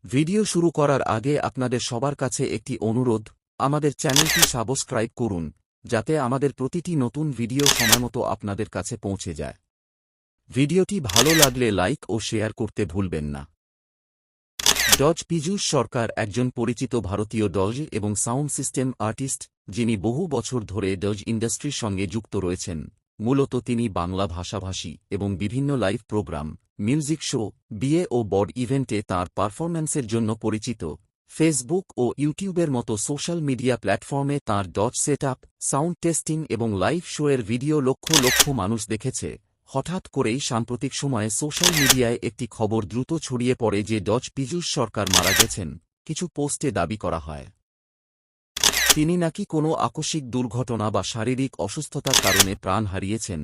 Video শুরু করার আগে আপনাদের সবার কাছে একটি অনুরোধ, আমাদের চ্যানেলটি সাবস্ক্রাইব করুন, যাতে আমাদের প্রতিটি নতুন ভিডিও সময়মতো আপনাদের কাছে পৌঁছে যায়। ভিডিওটি ভালো লাগলে লাইক ও শেয়ার করতে ভুলবেন না। ডজ পীযূষ সরকার একজন পরিচিত ভারতীয় ডজ এবং সাউন্ড সিস্টেম আর্টিস্ট, যিনি বহু বছর ধরে ডজ ইন্ডাস্ট্রির সঙ্গে যুক্ত রয়েছেন। মূলত তিনি বাংলা ভাষাভাষী এবং বিভিন্ন লাইভ প্রোগ্রাম, মিউজিক শো, বিয়ে ও বড় ইভেন্টে তাঁর পারফরম্যান্সের জন্য পরিচিত। ফেসবুক ও ইউটিউবের মতো সোশ্যাল মিডিয়া প্ল্যাটফর্মে তাঁর ডজ সেটআপ, সাউন্ড টেস্টিং এবং লাইভ শোয়ের ভিডিও লক্ষ লক্ষ মানুষ দেখেছে। হঠাৎ করেই সাম্প্রতিক সময়ে সোশ্যাল মিডিয়ায় একটি খবর দ্রুত ছড়িয়ে পড়ে যে ডজ পীযূষ সরকার মারা গেছেন। কিছু পোস্টে দাবি করা হয় তিনি নাকি কোনো আকস্মিক দুর্ঘটনা বা শারীরিক অসুস্থতার কারণে প্রাণ হারিয়েছেন।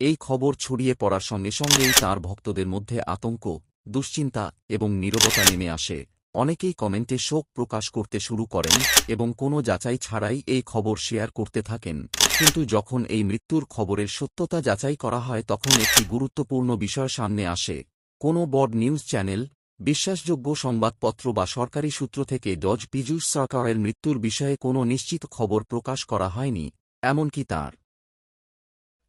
এই খবর ছড়িয়ে পড়ার সঙ্গে সঙ্গেই তাঁর ভক্তদের মধ্যে আতঙ্ক, দুশ্চিন্তা এবং নীরবতা নেমে আসে। অনেকেই কমেন্টে শোক প্রকাশ করতে শুরু করেন এবং কোনো যাচাই ছাড়াই এই খবর শেয়ার করতে থাকেন। কিন্তু যখন এই মৃত্যুর খবরের সত্যতা যাচাই করা হয় তখন একটি গুরুত্বপূর্ণ বিষয় সামনে আসে। কোনো বড় নিউজ চ্যানেল, বিশ্বাসযোগ্য সংবাদপত্র বা সরকারি সূত্র থেকে ডজ পীযূষ সরকারের মৃত্যুর বিষয়ে কোনো নিশ্চিত খবর প্রকাশ করা হয়নি। এমনকি তাঁর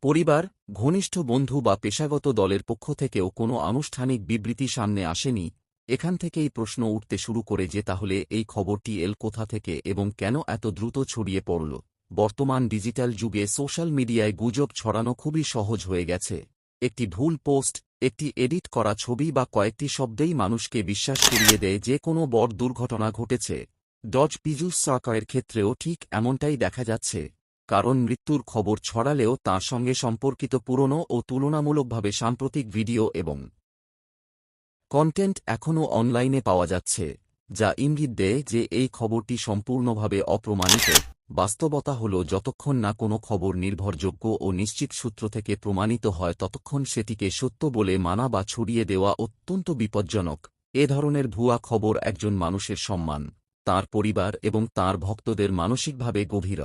পরিবার, ঘনিষ্ঠ বন্ধু বা পেশাগত দলের পক্ষ থেকেও কোনো আনুষ্ঠানিক বিবৃতি সামনে আসেনি। এখান থেকেই প্রশ্ন উঠতে শুরু করে যে তাহলে এই খবরটি এল কোথা থেকে এবং কেন এত দ্রুত ছড়িয়ে পড়ল। বর্তমান ডিজিটাল যুগে সোশ্যাল মিডিয়ায় গুজব ছড়ানো খুবই সহজ হয়ে গেছে। একটি ভুল পোস্ট, একটি এডিট করা ছবি বা কয়েকটি শব্দেই মানুষকে বিশ্বাস করিয়ে দেয় যে কোনো বড় দুর্ঘটনা ঘটেছে। ডজ পীযূষ সরকারের ক্ষেত্রেও ঠিক এমনটাই দেখা যাচ্ছে। কারণ মৃত্যুর খবর ছড়ালেও তাঁর সঙ্গে সম্পর্কিত পুরনো ও তুলনামূলকভাবে সাম্প্রতিক ভিডিও এবং কন্টেন্ট এখনও অনলাইনে পাওয়া যাচ্ছে, যা ইঙ্গিত দেয় যে এই খবরটি সম্পূর্ণভাবে অপ্রমাণিত। বাস্তবতা হল যতক্ষণ না কোনো খবর নির্ভরযোগ্য ও নিশ্চিত সূত্র থেকে প্রমাণিত হয় ততক্ষণ সেটিকে সত্য বলে মানা বা ছড়িয়ে দেওয়া অত্যন্ত বিপজ্জনক। এ ধরনের ভুয়া খবর একজন মানুষের সম্মান, তাঁর পরিবার এবং তাঁর ভক্তদের মানসিকভাবে গভীর